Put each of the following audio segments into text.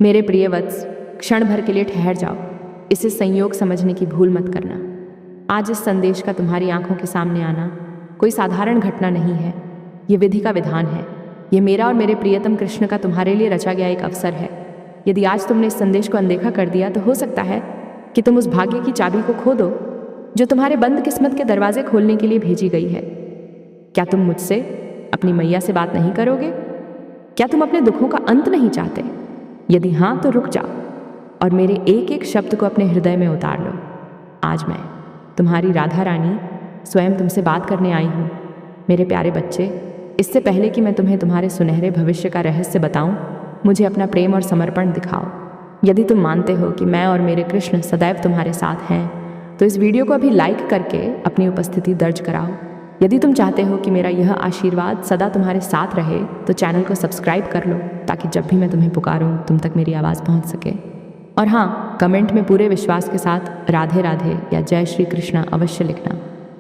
मेरे प्रिय वत्स, क्षण भर के लिए ठहर जाओ। इसे संयोग समझने की भूल मत करना। आज इस संदेश का तुम्हारी आंखों के सामने आना कोई साधारण घटना नहीं है। ये विधि का विधान है। ये मेरा और मेरे प्रियतम कृष्ण का तुम्हारे लिए रचा गया एक अवसर है। यदि आज तुमने इस संदेश को अनदेखा कर दिया तो हो सकता है कि तुम उस भाग्य की चाबी को खो दो जो तुम्हारे बंद किस्मत के दरवाजे खोलने के लिए भेजी गई है। क्या तुम मुझसे, अपनी मैया से बात नहीं करोगे? क्या तुम अपने दुखों का अंत नहीं चाहते? यदि हाँ तो रुक जाओ और मेरे एक एक शब्द को अपने हृदय में उतार लो। आज मैं, तुम्हारी राधा रानी, स्वयं तुमसे बात करने आई हूँ। मेरे प्यारे बच्चे, इससे पहले कि मैं तुम्हें तुम्हारे सुनहरे भविष्य का रहस्य बताऊं, मुझे अपना प्रेम और समर्पण दिखाओ। यदि तुम मानते हो कि मैं और मेरे कृष्ण सदैव तुम्हारे साथ हैं तो इस वीडियो को अभी लाइक करके अपनी उपस्थिति दर्ज कराओ। यदि तुम चाहते हो कि मेरा यह आशीर्वाद सदा तुम्हारे साथ रहे तो चैनल को सब्सक्राइब कर लो ताकि जब भी मैं तुम्हें पुकारूं तुम तक मेरी आवाज़ पहुंच सके। और हाँ, कमेंट में पूरे विश्वास के साथ राधे राधे या जय श्री कृष्णा अवश्य लिखना।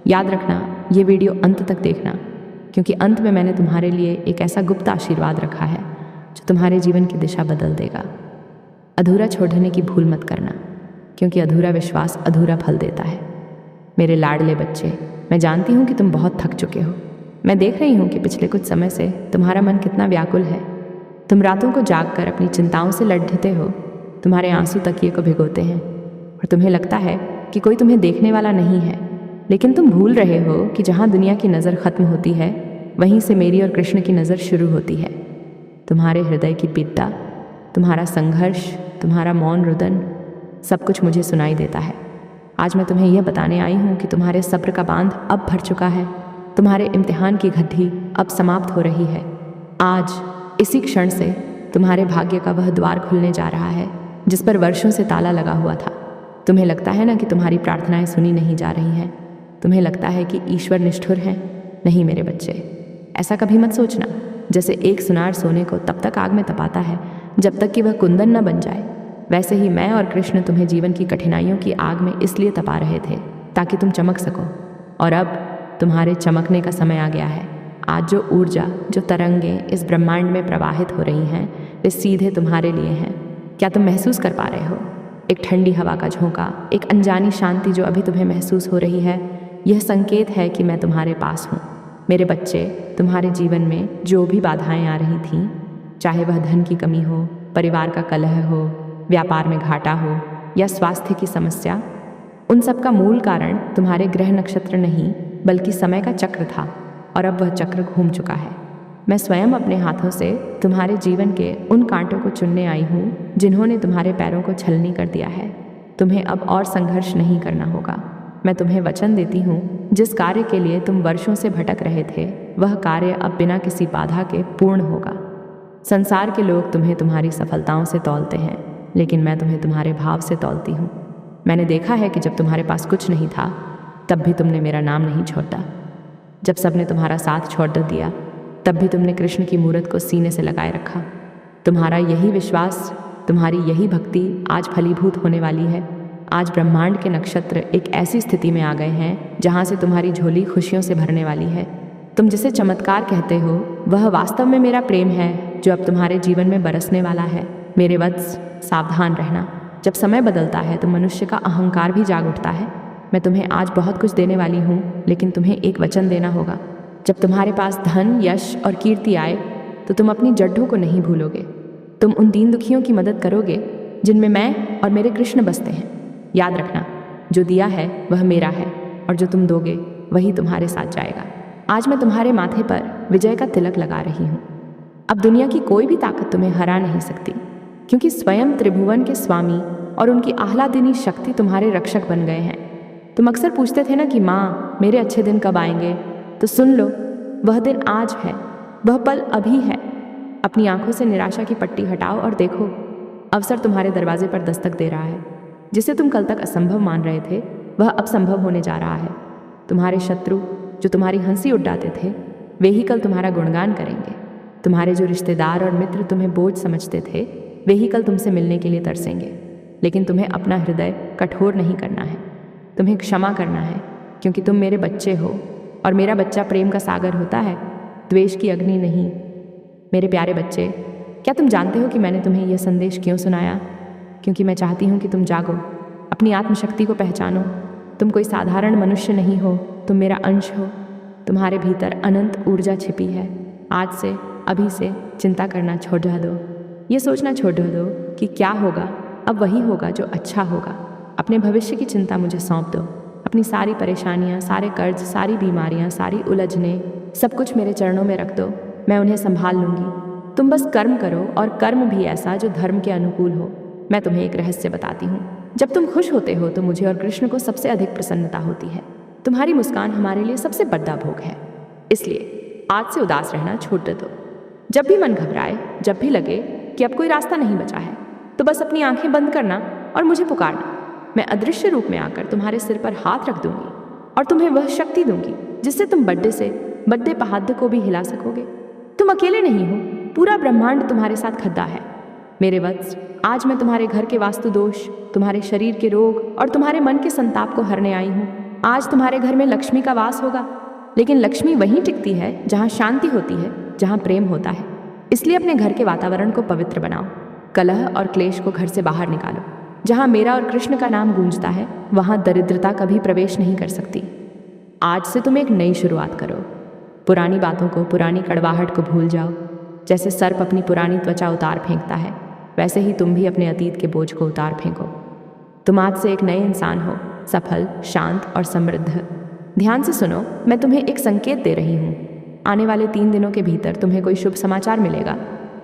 याद रखना, ये वीडियो अंत तक देखना, क्योंकि अंत में मैंने तुम्हारे लिए एक ऐसा गुप्त आशीर्वाद रखा है जो तुम्हारे जीवन की दिशा बदल देगा। अधूरा छोड़ने की भूल मत करना, क्योंकि अधूरा विश्वास अधूरा फल देता है। मेरे लाडले बच्चे, मैं जानती हूँ कि तुम बहुत थक चुके हो। मैं देख रही हूँ कि पिछले कुछ समय से तुम्हारा मन कितना व्याकुल है। तुम रातों को जागकर अपनी चिंताओं से लड़ते हो। तुम्हारे आंसू तकिए को भिगोते हैं और तुम्हें लगता है कि कोई तुम्हें देखने वाला नहीं है। लेकिन तुम भूल रहे हो कि जहाँ दुनिया की नज़र खत्म होती है वहीं से मेरी और कृष्ण की नज़र शुरू होती है। तुम्हारे हृदय की पीड़ा, तुम्हारा संघर्ष, तुम्हारा मौन रुदन, सब कुछ मुझे सुनाई देता है। आज मैं तुम्हें यह बताने आई हूँ कि तुम्हारे सब्र का बांध अब भर चुका है। तुम्हारे इम्तिहान की घड़ी अब समाप्त हो रही है। आज इसी क्षण से तुम्हारे भाग्य का वह द्वार खुलने जा रहा है जिस पर वर्षों से ताला लगा हुआ था। तुम्हें लगता है ना कि तुम्हारी प्रार्थनाएं सुनी नहीं जा रही हैं। तुम्हें लगता है कि ईश्वर निष्ठुर हैं। नहीं मेरे बच्चे, ऐसा कभी मत सोचना। जैसे एक सुनार सोने को तब तक आग में तपाता है जब तक कि वह कुंदन न बन जाए, वैसे ही मैं और कृष्ण तुम्हें जीवन की कठिनाइयों की आग में इसलिए तपा रहे थे ताकि तुम चमक सको। और अब तुम्हारे चमकने का समय आ गया है। आज जो ऊर्जा, जो तरंगें इस ब्रह्मांड में प्रवाहित हो रही हैं वे सीधे तुम्हारे लिए हैं। क्या तुम महसूस कर पा रहे हो? एक ठंडी हवा का झोंका, एक अनजानी शांति जो अभी तुम्हें महसूस हो रही है, यह संकेत है कि मैं तुम्हारे पास हूँ। मेरे बच्चे, तुम्हारे जीवन में जो भी बाधाएं आ रही थीं, चाहे वह धन की कमी हो, परिवार का कलह हो, व्यापार में घाटा हो या स्वास्थ्य की समस्या, उन सब का मूल कारण तुम्हारे ग्रह नक्षत्र नहीं बल्कि समय का चक्र था। और अब वह चक्र घूम चुका है। मैं स्वयं अपने हाथों से तुम्हारे जीवन के उन कांटों को चुनने आई हूँ जिन्होंने तुम्हारे पैरों को छलनी कर दिया है। तुम्हें अब और संघर्ष नहीं करना होगा। मैं तुम्हें वचन देती हूँ, जिस कार्य के लिए तुम वर्षों से भटक रहे थे वह कार्य अब बिना किसी बाधा के पूर्ण होगा। संसार के लोग तुम्हें तुम्हारी सफलताओं से तौलते हैं, लेकिन मैं तुम्हें तुम्हारे भाव से तौलती हूँ। मैंने देखा है कि जब तुम्हारे पास कुछ नहीं था तब भी तुमने मेरा नाम नहीं छोड़ा। जब सबने तुम्हारा साथ छोड़ दिया तब भी तुमने कृष्ण की मूरत को सीने से लगाए रखा। तुम्हारा यही विश्वास, तुम्हारी यही भक्ति आज फलीभूत होने वाली है। आज ब्रह्मांड के नक्षत्र एक ऐसी स्थिति में आ गए हैं जहाँ से तुम्हारी झोली खुशियों से भरने वाली है। तुम जिसे चमत्कार कहते हो वह वास्तव में मेरा प्रेम है जो अब तुम्हारे जीवन में बरसने वाला है। मेरे वत्स, सावधान रहना। जब समय बदलता है तो मनुष्य का अहंकार भी जाग उठता है। मैं तुम्हें आज बहुत कुछ देने वाली हूँ, लेकिन तुम्हें एक वचन देना होगा। जब तुम्हारे पास धन, यश और कीर्ति आए तो तुम अपनी जड्ढों को नहीं भूलोगे। तुम उन दीन दुखियों की मदद करोगे जिनमें मैं और मेरे कृष्ण बसते हैं। याद रखना, जो दिया है वह मेरा है और जो तुम दोगे वही तुम्हारे साथ जाएगा। आज मैं तुम्हारे माथे पर विजय का तिलक लगा रही हूँ। अब दुनिया की कोई भी ताकत तुम्हें हरा नहीं सकती, क्योंकि स्वयं त्रिभुवन के स्वामी और उनकी आह्लादिनी शक्ति तुम्हारे रक्षक बन गए हैं। तुम अक्सर पूछते थे ना कि माँ, मेरे अच्छे दिन कब आएंगे? तो सुन लो, वह दिन आज है, वह पल अभी है। अपनी आंखों से निराशा की पट्टी हटाओ और देखो, अवसर तुम्हारे दरवाजे पर दस्तक दे रहा है। जिसे तुम कल तक असंभव मान रहे थे वह अब संभव होने जा रहा है। तुम्हारे शत्रु जो तुम्हारी हंसी उड़ाते थे वे ही कल तुम्हारा गुणगान करेंगे। तुम्हारे जो रिश्तेदार और मित्र तुम्हें बोझ समझते थे वे ही कल तुमसे मिलने के लिए तरसेंगे। लेकिन तुम्हें अपना हृदय कठोर नहीं करना है, तुम्हें क्षमा करना है, क्योंकि तुम मेरे बच्चे हो और मेरा बच्चा प्रेम का सागर होता है, द्वेष की अग्नि नहीं। मेरे प्यारे बच्चे, क्या तुम जानते हो कि मैंने तुम्हें यह संदेश क्यों सुनाया? क्योंकि मैं चाहती हूँ कि तुम जागो, अपनी आत्मशक्ति को पहचानो। तुम कोई साधारण मनुष्य नहीं हो, तुम मेरा अंश हो। तुम्हारे भीतर अनंत ऊर्जा छिपी है। आज से, अभी से चिंता करना छोड़ दो। ये सोचना छोड़ दो कि क्या होगा, अब वही होगा जो अच्छा होगा। अपने भविष्य की चिंता मुझे सौंप दो। अपनी सारी परेशानियाँ, सारे कर्ज, सारी बीमारियाँ, सारी उलझने, सब कुछ मेरे चरणों में रख दो। मैं उन्हें संभाल लूँगी। तुम बस कर्म करो, और कर्म भी ऐसा जो धर्म के अनुकूल हो। मैं तुम्हें एक रहस्य बताती हूँ। जब तुम खुश होते हो तो मुझे और कृष्ण को सबसे अधिक प्रसन्नता होती है। तुम्हारी मुस्कान हमारे लिए सबसे बड़ा भोग है। इसलिए आज से उदास रहना छोड़ दो। जब भी मन घबराए, जब भी लगे कि अब कोई रास्ता नहीं बचा है, तो बस अपनी आंखें बंद करना और मुझे पुकारना। मैं अदृश्य रूप में आकर तुम्हारे सिर पर हाथ रख दूंगी और तुम्हें वह शक्ति दूंगी जिससे तुम बड्डे से बड्डे पहाड़ को भी हिला सकोगे। तुम अकेले नहीं हो, पूरा ब्रह्मांड तुम्हारे साथ खड़ा है। मेरे वत्स, आज मैं तुम्हारे घर के वास्तु दोष, तुम्हारे शरीर के रोग और तुम्हारे मन के संताप को हरने आई हूँ। आज तुम्हारे घर में लक्ष्मी का वास होगा, लेकिन लक्ष्मी वहीं टिकती है जहाँ शांति होती है, जहाँ प्रेम होता है। इसलिए अपने घर के वातावरण को पवित्र बनाओ। कलह और क्लेश को घर से बाहर निकालो। जहाँ मेरा और कृष्ण का नाम गूंजता है, वहाँ दरिद्रता कभी प्रवेश नहीं कर सकती। आज से तुम एक नई शुरुआत करो। पुरानी बातों को, पुरानी कड़वाहट को भूल जाओ। जैसे सर्प अपनी पुरानी त्वचा उतार फेंकता है, वैसे ही तुम भी अपने अतीत के बोझ को उतार फेंको। तुम आज से एक नए इंसान हो, सफल, शांत और समृद्ध। ध्यान से सुनो, मैं तुम्हें एक संकेत दे रही हूँ। आने वाले 3 दिनों के भीतर तुम्हें कोई शुभ समाचार मिलेगा।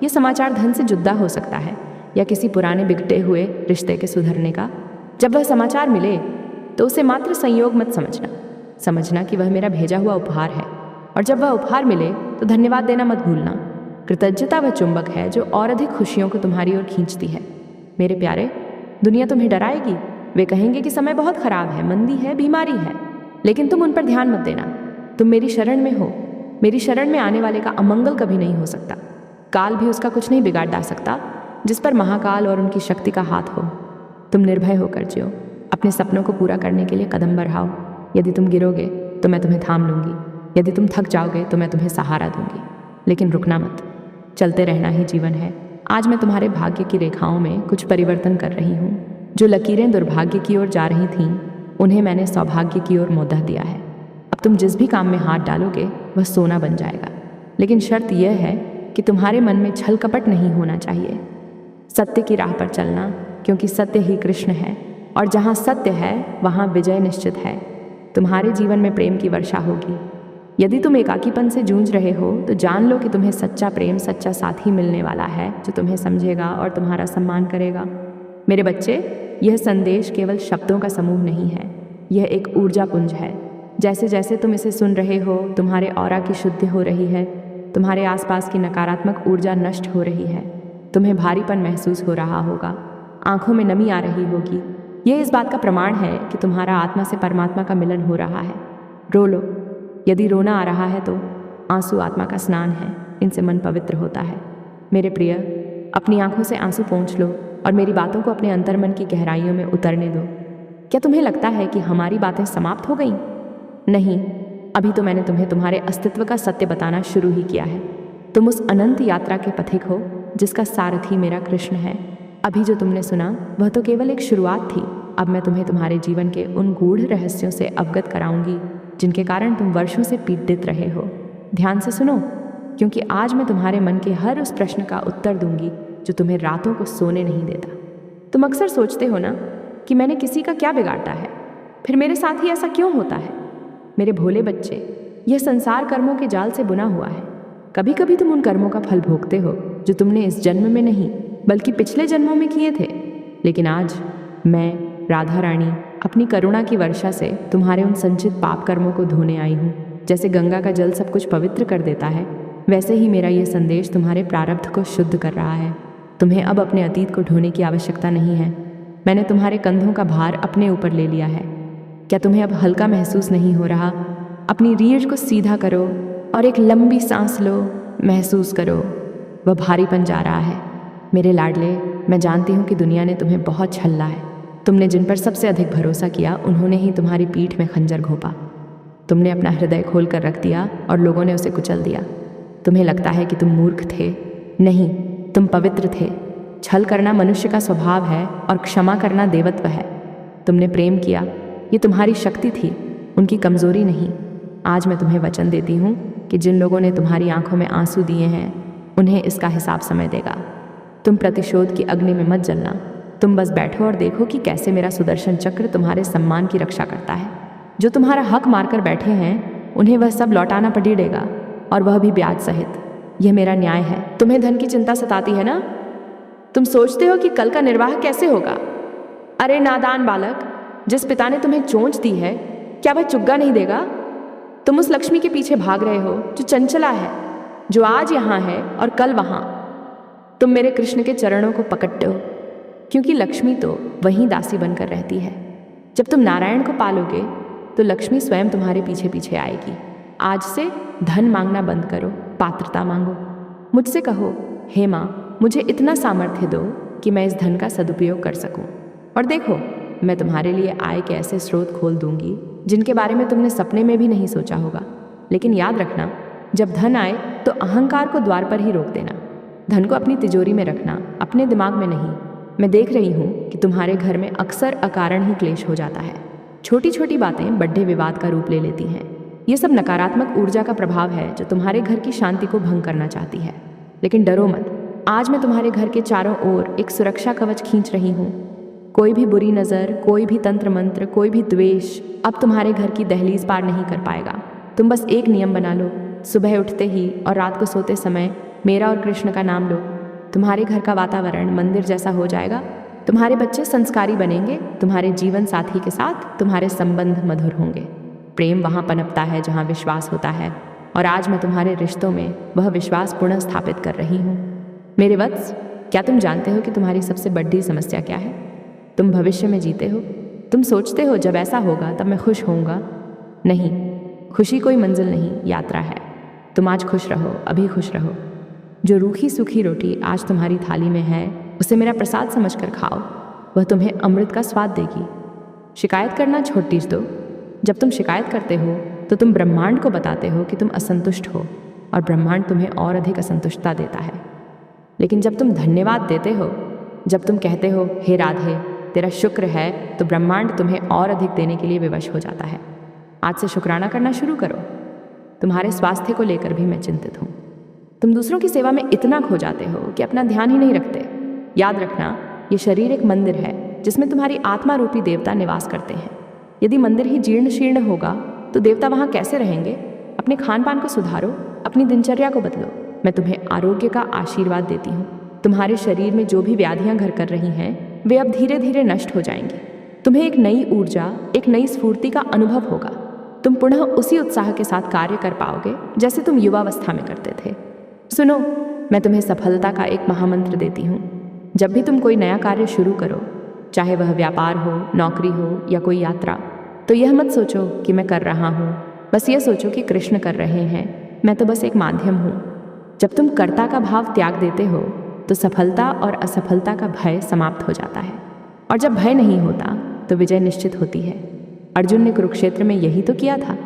ये समाचार धन से जुदा हो सकता है या किसी पुराने बिगड़े हुए रिश्ते के सुधरने का। जब वह समाचार मिले तो उसे मात्र संयोग मत समझना कि वह मेरा भेजा हुआ उपहार है। और जब वह उपहार मिले तो धन्यवाद देना मत भूलना। कृतज्ञता वह चुंबक है जो और अधिक खुशियों को तुम्हारी ओर खींचती है। मेरे प्यारे, दुनिया तुम्हें डराएगी। वे कहेंगे कि समय बहुत खराब है, मंदी है, बीमारी है, लेकिन तुम उन पर ध्यान मत देना। तुम मेरी शरण में हो। मेरी शरण में आने वाले का अमंगल कभी नहीं हो सकता। काल भी उसका कुछ नहीं बिगाड़ डाल सकता, जिस पर महाकाल और उनकी शक्ति का हाथ हो। तुम निर्भय होकर जियो। अपने सपनों को पूरा करने के लिए कदम बढ़ाओ। यदि तुम गिरोगे तो मैं तुम्हें थाम लूँगी। यदि तुम थक जाओगे तो मैं तुम्हें सहारा दूंगी। लेकिन रुकना मत, चलते रहना ही जीवन है। आज मैं तुम्हारे भाग्य की रेखाओं में कुछ परिवर्तन कर रही हूँ। जो लकीरें दुर्भाग्य की ओर जा रही थीं, उन्हें मैंने सौभाग्य की ओर मोड़ दिया है। अब तुम जिस भी काम में हाथ डालोगे वह सोना बन जाएगा। लेकिन शर्त यह है कि तुम्हारे मन में छल कपट नहीं होना चाहिए। सत्य की राह पर चलना, क्योंकि सत्य ही कृष्ण है, और जहाँ सत्य है वहाँ विजय निश्चित है। तुम्हारे जीवन में प्रेम की वर्षा होगी। यदि तुम एकाकीपन से जूझ रहे हो तो जान लो कि तुम्हें सच्चा प्रेम, सच्चा साथी मिलने वाला है जो तुम्हें समझेगा और तुम्हारा सम्मान करेगा। मेरे बच्चे, यह संदेश केवल शब्दों का समूह नहीं है, यह एक ऊर्जा पुंज है। जैसे जैसे तुम इसे सुन रहे हो, तुम्हारे ऑरा की शुद्धि हो रही है। तुम्हारे आसपास की नकारात्मक ऊर्जा नष्ट हो रही है। तुम्हें भारीपन महसूस हो रहा होगा, आंखों में नमी आ रही होगी। यह इस बात का प्रमाण है कि तुम्हारा आत्मा से परमात्मा का मिलन हो रहा है। रो लो। यदि रोना आ रहा है तो आंसू आत्मा का स्नान है, इनसे मन पवित्र होता है। मेरे प्रिय, अपनी आंखों से आंसू पोंछ लो और मेरी बातों को अपने अंतर्मन की गहराइयों में उतरने दो। क्या तुम्हें लगता है कि हमारी बातें समाप्त हो गईं? नहीं, अभी तो मैंने तुम्हें तुम्हारे अस्तित्व का सत्य बताना शुरू ही किया है। तुम उस अनंत यात्रा के पथिक हो जिसका सारथी मेरा कृष्ण है। अभी जो तुमने सुना वह तो केवल एक शुरुआत थी। अब मैं तुम्हें तुम्हारे जीवन के उन गूढ़ रहस्यों से अवगत कराऊंगी जिनके कारण तुम वर्षों से पीड़ित रहे हो। ध्यान से सुनो, क्योंकि आज मैं तुम्हारे मन के हर उस प्रश्न का उत्तर दूंगी जो तुम्हें रातों को सोने नहीं देता। तुम अक्सर सोचते हो ना कि मैंने किसी का क्या बिगाड़ा है, फिर मेरे साथ ही ऐसा क्यों होता है? मेरे भोले बच्चे, यह संसार कर्मों के जाल से बुना हुआ है। कभी कभी तुम उन कर्मों का फल भोगते हो जो तुमने इस जन्म में नहीं बल्कि पिछले जन्मों में किए थे। लेकिन आज मैं, राधा रानी, अपनी करुणा की वर्षा से तुम्हारे उन संचित पाप कर्मों को धोने आई हूँ। जैसे गंगा का जल सब कुछ पवित्र कर देता है, वैसे ही मेरा यह संदेश तुम्हारे प्रारब्ध को शुद्ध कर रहा है। तुम्हें अब अपने अतीत को ढोने की आवश्यकता नहीं है। मैंने तुम्हारे कंधों का भार अपने ऊपर ले लिया है। क्या तुम्हें अब हल्का महसूस नहीं हो रहा? अपनी रीढ़ को सीधा करो और एक लंबी सांस लो। महसूस करो, वह भारीपन जा रहा है। मेरे लाडले, मैं जानती हूँ कि दुनिया ने तुम्हें बहुत छल्ला है। तुमने जिन पर सबसे अधिक भरोसा किया उन्होंने ही तुम्हारी पीठ में खंजर घोंपा। तुमने अपना हृदय खोल कर रख दिया और लोगों ने उसे कुचल दिया। तुम्हें लगता है कि तुम मूर्ख थे। नहीं, तुम पवित्र थे। छल करना मनुष्य का स्वभाव है और क्षमा करना देवत्व है। तुमने प्रेम किया, ये तुम्हारी शक्ति थी, उनकी कमजोरी नहीं। आज मैं तुम्हें वचन देती हूँ कि जिन लोगों ने तुम्हारी आंखों में आंसू दिए हैं, उन्हें इसका हिसाब समय देगा। तुम प्रतिशोध की अग्नि में मत जलना। तुम बस बैठो और देखो कि कैसे मेरा सुदर्शन चक्र तुम्हारे सम्मान की रक्षा करता है। जो तुम्हारा हक मारकर बैठे हैं, उन्हें वह सब लौटाना पड़ेगा, और वह भी ब्याज सहित। यह मेरा न्याय है। तुम्हें धन की चिंता सताती है ना? तुम सोचते हो कि कल का निर्वाह कैसे होगा। अरे नादान बालक, जिस पिता ने तुम्हें चोंच दी है, क्या वह चुग्गा नहीं देगा? तुम उस लक्ष्मी के पीछे भाग रहे हो जो चंचला है, जो आज यहाँ है और कल वहाँ। तुम मेरे कृष्ण के चरणों को पकड़ते हो, क्योंकि लक्ष्मी तो वहीं दासी बनकर रहती है। जब तुम नारायण को पालोगे तो लक्ष्मी स्वयं तुम्हारे पीछे पीछे आएगी। आज से धन मांगना बंद करो, पात्रता मांगो। मुझसे कहो, हे माँ, मुझे इतना सामर्थ्य दो कि मैं इस धन का सदुपयोग कर सकूं। और देखो, मैं तुम्हारे लिए आय के ऐसे स्रोत खोल दूंगी जिनके बारे में तुमने सपने में भी नहीं सोचा होगा। लेकिन याद रखना, जब धन आए तो अहंकार को द्वार पर ही रोक देना। धन को अपनी तिजोरी में रखना, अपने दिमाग में नहीं। मैं देख रही हूँ कि तुम्हारे घर में अक्सर अकारण ही क्लेश हो जाता है। छोटी छोटी बातें बड़े विवाद का रूप ले लेती हैं। ये सब नकारात्मक ऊर्जा का प्रभाव है जो तुम्हारे घर की शांति को भंग करना चाहती है। लेकिन डरो मत, आज मैं तुम्हारे घर के चारों ओर एक सुरक्षा कवच खींच रही हूँ। कोई भी बुरी नज़र, कोई भी तंत्र मंत्र, कोई भी द्वेष अब तुम्हारे घर की दहलीज पार नहीं कर पाएगा। तुम बस एक नियम बना लो, सुबह उठते ही और रात को सोते समय मेरा और कृष्ण का नाम लो। तुम्हारे घर का वातावरण मंदिर जैसा हो जाएगा। तुम्हारे बच्चे संस्कारी बनेंगे। तुम्हारे जीवन साथी के साथ तुम्हारे संबंध मधुर होंगे। प्रेम वहाँ पनपता है जहाँ विश्वास होता है, और आज मैं तुम्हारे रिश्तों में वह विश्वास पुनः स्थापित कर रही हूँ। मेरे वत्स, क्या तुम जानते हो कि तुम्हारी सबसे बड़ी समस्या क्या है? तुम भविष्य में जीते हो। तुम सोचते हो जब ऐसा होगा तब मैं खुश होऊंगा। नहीं, खुशी कोई मंजिल नहीं, यात्रा है। तुम आज खुश रहो, अभी खुश रहो। जो रूखी सूखी रोटी आज तुम्हारी थाली में है, उसे मेरा प्रसाद समझकर खाओ। वह तुम्हें अमृत का स्वाद देगी। शिकायत करना छोड़ दो। जब तुम शिकायत करते हो तो तुम ब्रह्मांड को बताते हो कि तुम असंतुष्ट हो, और ब्रह्मांड तुम्हें और अधिक असंतुष्टता देता है। लेकिन जब तुम धन्यवाद देते हो, जब तुम कहते हो, हे राधे तेरा शुक्र है, तो ब्रह्मांड तुम्हें और अधिक देने के लिए विवश हो जाता है। आज से शुक्राना करना शुरू करो। तुम्हारे स्वास्थ्य को लेकर भी मैं चिंतित हूँ। तुम दूसरों की सेवा में इतना खो जाते हो कि अपना ध्यान ही नहीं रखते। याद रखना, ये शरीर एक मंदिर है जिसमें तुम्हारी आत्मा रूपी देवता निवास करते हैं। यदि मंदिर ही जीर्ण शीर्ण होगा तो देवता वहाँ कैसे रहेंगे? अपने खान पान को सुधारो, अपनी दिनचर्या को बदलो। मैं तुम्हें आरोग्य का आशीर्वाद देती हूँ। तुम्हारे शरीर में जो भी व्याधियाँ घर कर रही हैं, वे अब धीरे धीरे नष्ट हो जाएंगी। तुम्हें एक नई ऊर्जा, एक नई स्फूर्ति का अनुभव होगा। तुम पुनः उसी उत्साह के साथ कार्य कर पाओगे जैसे तुम युवावस्था में करते थे। सुनो, मैं तुम्हें सफलता का एक महामंत्र देती हूँ। जब भी तुम कोई नया कार्य शुरू करो, चाहे वह व्यापार हो, नौकरी हो या कोई यात्रा, तो यह मत सोचो कि मैं कर रहा हूँ। बस यह सोचो कि कृष्ण कर रहे हैं, मैं तो बस एक माध्यम हूँ। जब तुम कर्ता का भाव त्याग देते हो तो सफलता और असफलता का भय समाप्त हो जाता है, और जब भय नहीं होता तो विजय निश्चित होती है। अर्जुन ने कुरुक्षेत्र में यही तो किया था।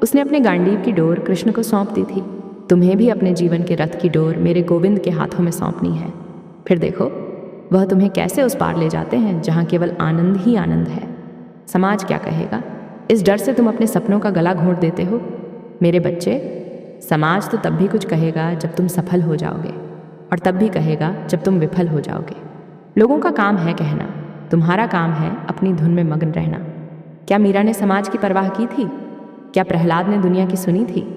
उसने अपने गांडीव की डोर कृष्ण को सौंप दी थी। तुम्हें भी अपने जीवन के रथ की डोर मेरे गोविंद के हाथों में सौंपनी है। फिर देखो वह तुम्हें कैसे उस पार ले जाते हैं जहाँ केवल आनंद ही आनंद है। समाज क्या कहेगा, इस डर से तुम अपने सपनों का गला घोंट देते हो। मेरे बच्चे, समाज तो तब भी कुछ कहेगा जब तुम सफल हो जाओगे, और तब भी कहेगा जब तुम विफल हो जाओगे। लोगों का काम है कहना, तुम्हारा काम है अपनी धुन में मग्न रहना। क्या मीरा ने समाज की परवाह की थी? क्या प्रहलाद ने दुनिया की सुनी थी?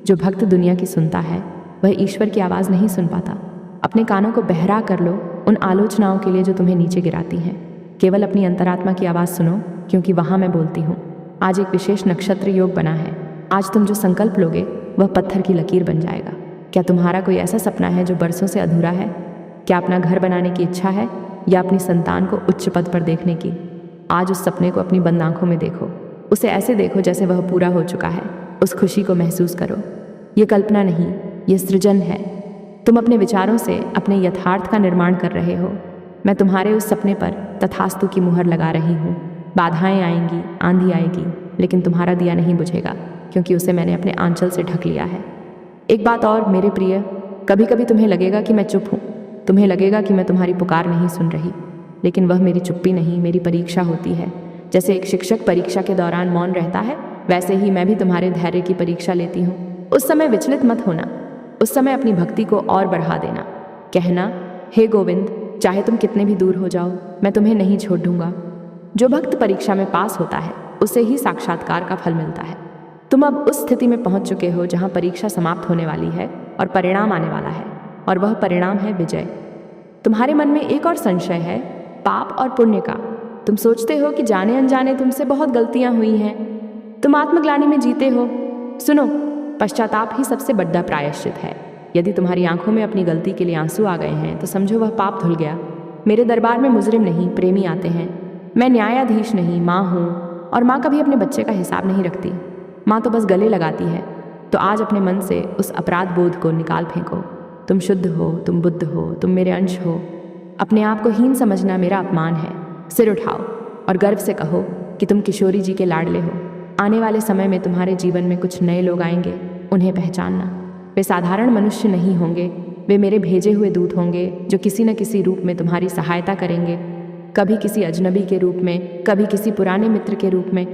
जो भक्त दुनिया की सुनता है वह ईश्वर की आवाज़ नहीं सुन पाता। अपने कानों को बहरा कर लो उन आलोचनाओं के लिए जो तुम्हें नीचे गिराती हैं। केवल अपनी अंतरात्मा की आवाज़ सुनो, क्योंकि वहाँ मैं बोलती हूँ। आज एक विशेष नक्षत्र योग बना है। आज तुम जो संकल्प लोगे वह पत्थर की लकीर बन जाएगा। क्या तुम्हारा कोई ऐसा सपना है जो बरसों से अधूरा है? क्या अपना घर बनाने की इच्छा है, या अपनी संतान को उच्च पद पर देखने की? आज उस सपने को अपनी बंद आंखों में देखो। उसे ऐसे देखो जैसे वह पूरा हो चुका है। उस खुशी को महसूस करो। ये कल्पना नहीं, ये सृजन है। तुम अपने विचारों से अपने यथार्थ का निर्माण कर रहे हो। मैं तुम्हारे उस सपने पर तथास्तु की मुहर लगा रही हूँ। बाधाएं आएंगी, आंधी आएगी, लेकिन तुम्हारा दिया नहीं बुझेगा, क्योंकि उसे मैंने अपने आंचल से ढक लिया है। एक बात और मेरे प्रिय, कभी कभी तुम्हें लगेगा कि मैं चुप हूँ, तुम्हें लगेगा कि मैं तुम्हारी पुकार नहीं सुन रही, लेकिन वह मेरी चुप्पी नहीं, मेरी परीक्षा होती है। जैसे एक शिक्षक परीक्षा के दौरान मौन रहता है, वैसे ही मैं भी तुम्हारे धैर्य की परीक्षा लेती हूँ। उस समय विचलित मत होना, उस समय अपनी भक्ति को और बढ़ा देना। कहना, हे गोविंद, चाहे तुम कितने भी दूर हो जाओ, मैं तुम्हें नहीं छोड़ दूंगा। जो भक्त परीक्षा में पास होता है उसे ही साक्षात्कार का फल मिलता है। तुम अब उस स्थिति में पहुंच चुके हो जहां परीक्षा समाप्त होने वाली है और परिणाम आने वाला है, और वह परिणाम है विजय। तुम्हारे मन में एक और संशय है, पाप और पुण्य का। तुम सोचते हो कि जाने अनजाने तुमसे बहुत गलतियां हुई हैं, तुम आत्मग्लानि में जीते हो। सुनो, पश्चाताप ही सबसे बड़ा प्रायश्चित है। यदि तुम्हारी आंखों में अपनी गलती के लिए आंसू आ गए हैं तो समझो वह पाप धुल गया। मेरे दरबार में मुजरिम नहीं, प्रेमी आते हैं। मैं न्यायाधीश नहीं, माँ हूँ, और माँ कभी अपने बच्चे का हिसाब नहीं रखती। माँ तो बस गले लगाती है। तो आज अपने मन से उस अपराध बोध को निकाल फेंको। तुम शुद्ध हो, तुम बुद्ध हो, तुम मेरे अंश हो। अपने आप को हीन समझना मेरा अपमान है। सिर उठाओ और गर्व से कहो कि तुम किशोरी जी के लाडले हो। आने वाले समय में तुम्हारे जीवन में कुछ नए लोग आएंगे, उन्हें पहचानना। वे साधारण मनुष्य नहीं होंगे, वे मेरे भेजे हुए दूत होंगे जो किसी न किसी रूप में तुम्हारी सहायता करेंगे। कभी किसी अजनबी के रूप में, कभी किसी पुराने मित्र के रूप में।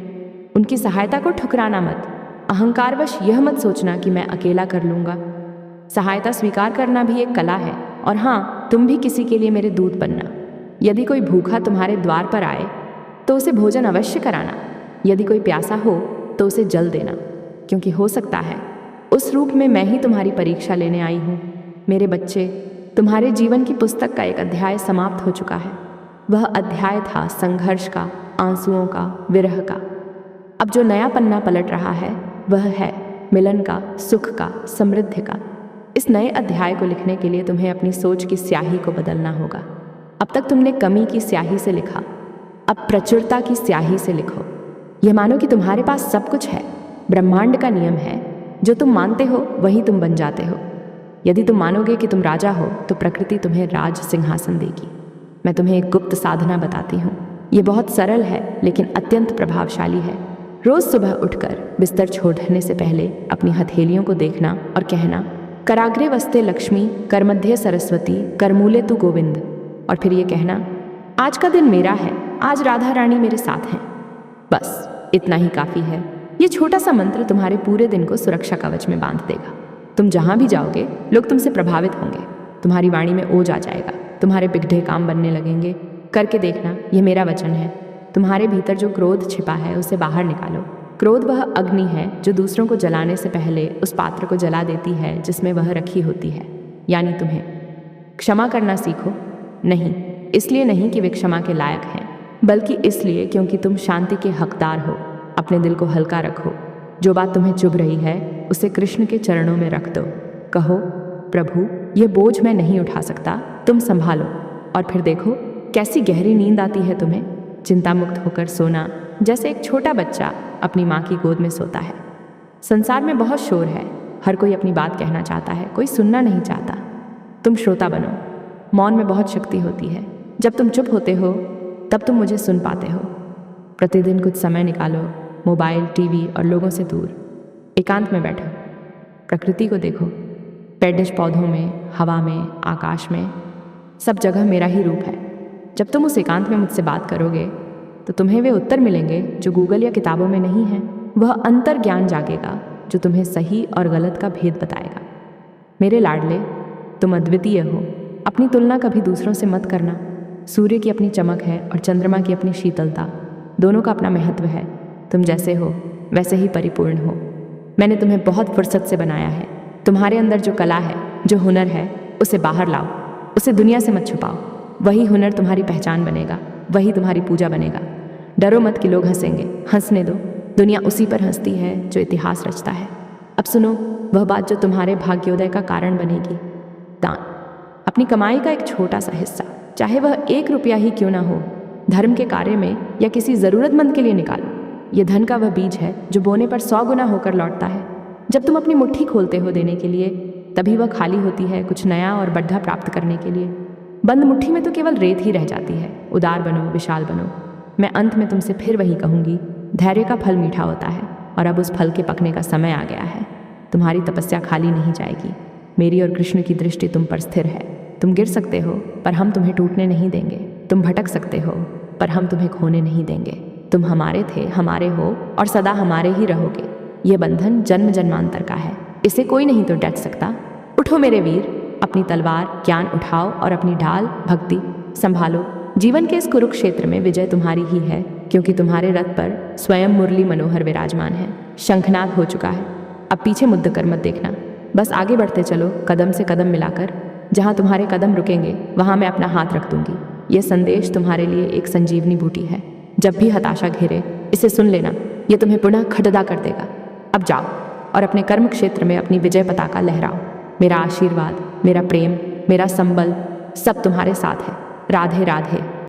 उनकी सहायता को ठुकराना मत। अहंकारवश यह मत सोचना कि मैं अकेला कर लूँगा। सहायता स्वीकार करना भी एक कला है। और हाँ, तुम भी किसी के लिए मेरे दूत बनना। यदि कोई भूखा तुम्हारे द्वार पर आए तो उसे भोजन अवश्य कराना। यदि कोई प्यासा हो तो उसे जल देना, क्योंकि हो सकता है उस रूप में मैं ही तुम्हारी परीक्षा लेने आई हूँ। मेरे बच्चे, तुम्हारे जीवन की पुस्तक का एक अध्याय समाप्त हो चुका है। वह अध्याय था संघर्ष का, आंसुओं का, विरह का। अब जो नया पन्ना पलट रहा है वह है मिलन का, सुख का, समृद्धि का। इस नए अध्याय को लिखने के लिए तुम्हें अपनी सोच की स्याही को बदलना होगा। अब तक तुमने कमी की स्याही से लिखा, अब प्रचुरता की स्याही से लिखो। यह मानो कि तुम्हारे पास सब कुछ है। ब्रह्मांड का नियम है, जो तुम मानते हो वही तुम बन जाते हो। यदि तुम मानोगे कि तुम राजा हो तो प्रकृति तुम्हें राज सिंहासन देगी। मैं तुम्हें एक गुप्त साधना बताती हूँ। ये बहुत सरल है लेकिन अत्यंत प्रभावशाली है। रोज सुबह उठकर बिस्तर छोड़ने से पहले अपनी हथेलियों को देखना और कहना, कराग्रे वस्ते लक्ष्मी, करमध्य सरस्वती, करमूले तु गोविंद। और फिर ये कहना, आज का दिन मेरा है, आज राधा रानी मेरे साथ हैं। बस इतना ही काफ़ी है। ये छोटा सा मंत्र तुम्हारे पूरे दिन को सुरक्षा कवच में बांध देगा। तुम जहाँ भी जाओगे लोग तुमसे प्रभावित होंगे। तुम्हारी वाणी में ओज आ जाएगा, तुम्हारे बिगड़े काम बनने लगेंगे। करके देखना, यह मेरा वचन है। तुम्हारे भीतर जो क्रोध छिपा है उसे बाहर निकालो। क्रोध वह अग्नि है जो दूसरों को जलाने से पहले उस पात्र को जला देती है जिसमें वह रखी होती है, यानी तुम्हें। क्षमा करना सीखो। नहीं इसलिए नहीं कि वे क्षमा के लायक हैं, बल्कि इसलिए क्योंकि तुम शांति के हकदार हो। अपने दिल को हल्का रखो। जो बात तुम्हें चुभ रही है उसे कृष्ण के चरणों में रख दो। कहो, प्रभु यह बोझ मैं नहीं उठा सकता, तुम संभालो। और फिर देखो कैसी गहरी नींद आती है तुम्हें। चिंता मुक्त होकर सोना, जैसे एक छोटा बच्चा अपनी माँ की गोद में सोता है। संसार में बहुत शोर है, हर कोई अपनी बात कहना चाहता है, कोई सुनना नहीं चाहता। तुम श्रोता बनो। मौन में बहुत शक्ति होती है। जब तुम चुप होते हो तब तुम मुझे सुन पाते हो। प्रतिदिन कुछ समय निकालो, मोबाइल, टीवी और लोगों से दूर एकांत में बैठो। प्रकृति को देखो, पेड़ पौधों में, हवा में, आकाश में, सब जगह मेरा ही रूप है। जब तुम उस एकांत में मुझसे बात करोगे तो तुम्हें वे उत्तर मिलेंगे जो गूगल या किताबों में नहीं हैं। वह अंतर ज्ञान जागेगा जो तुम्हें सही और गलत का भेद बताएगा। मेरे लाडले, तुम अद्वितीय हो। अपनी तुलना कभी दूसरों से मत करना। सूर्य की अपनी चमक है और चंद्रमा की अपनी शीतलता, दोनों का अपना महत्व है। तुम जैसे हो वैसे ही परिपूर्ण हो। मैंने तुम्हें बहुत फुर्सत से बनाया है। तुम्हारे अंदर जो कला है, जो हुनर है, उसे बाहर लाओ। उसे दुनिया से मत छुपाओ। वही हुनर तुम्हारी पहचान बनेगा, वही तुम्हारी पूजा बनेगा। डरो मत कि लोग हंसेंगे, हंसने दो। दुनिया उसी पर हंसती है जो इतिहास रचता है। अब सुनो वह बात जो तुम्हारे भाग्योदय का कारण बनेगी। दान। अपनी कमाई का एक छोटा सा हिस्सा, चाहे वह 1 रुपया ही क्यों ना हो, धर्म के कार्य में या किसी ज़रूरतमंद के लिए निकालो। यह धन का वह बीज है जो बोने पर 100 गुना होकर लौटता है। जब तुम अपनी मुट्ठी खोलते हो देने के लिए, तभी वह खाली होती है कुछ नया और बढ़ा प्राप्त करने के लिए। बंद मुट्ठी में तो केवल रेत ही रह जाती है। उदार बनो, विशाल बनो। मैं अंत में तुमसे फिर वही कहूँगी, धैर्य का फल मीठा होता है और अब उस फल के पकने का समय आ गया है। तुम्हारी तपस्या खाली नहीं जाएगी। मेरी और कृष्ण की दृष्टि तुम पर स्थिर है। तुम गिर सकते हो पर हम तुम्हें टूटने नहीं देंगे। तुम भटक सकते हो पर हम तुम्हें खोने नहीं देंगे। तुम हमारे थे, हमारे हो और सदा हमारे ही रहोगे। ये बंधन जन्म जन्मांतर का है, इसे कोई नहीं तो डट सकता। उठो मेरे वीर, अपनी तलवार ज्ञान उठाओ और अपनी ढाल भक्ति संभालो। जीवन के इस कुरुक्षेत्र में विजय तुम्हारी ही है, क्योंकि तुम्हारे रथ पर स्वयं मुरली मनोहर विराजमान है। शंखनाद हो चुका है, अब पीछे मुद्द कर मत देखना, बस आगे बढ़ते चलो कदम से कदम मिलाकर। जहाँ तुम्हारे कदम रुकेंगे वहाँ मैं अपना हाथ रख दूंगी। ये संदेश तुम्हारे लिए एक संजीवनी बूटी है। जब भी हताशा घेरे इसे सुन लेना, ये तुम्हें पुनः खटदा कर देगा। अब जाओ और अपने कर्म क्षेत्र में अपनी विजय पताका लहराओ। मेरा आशीर्वाद, मेरा प्रेम, मेरा संबल सब तुम्हारे साथ है। राधे राधे।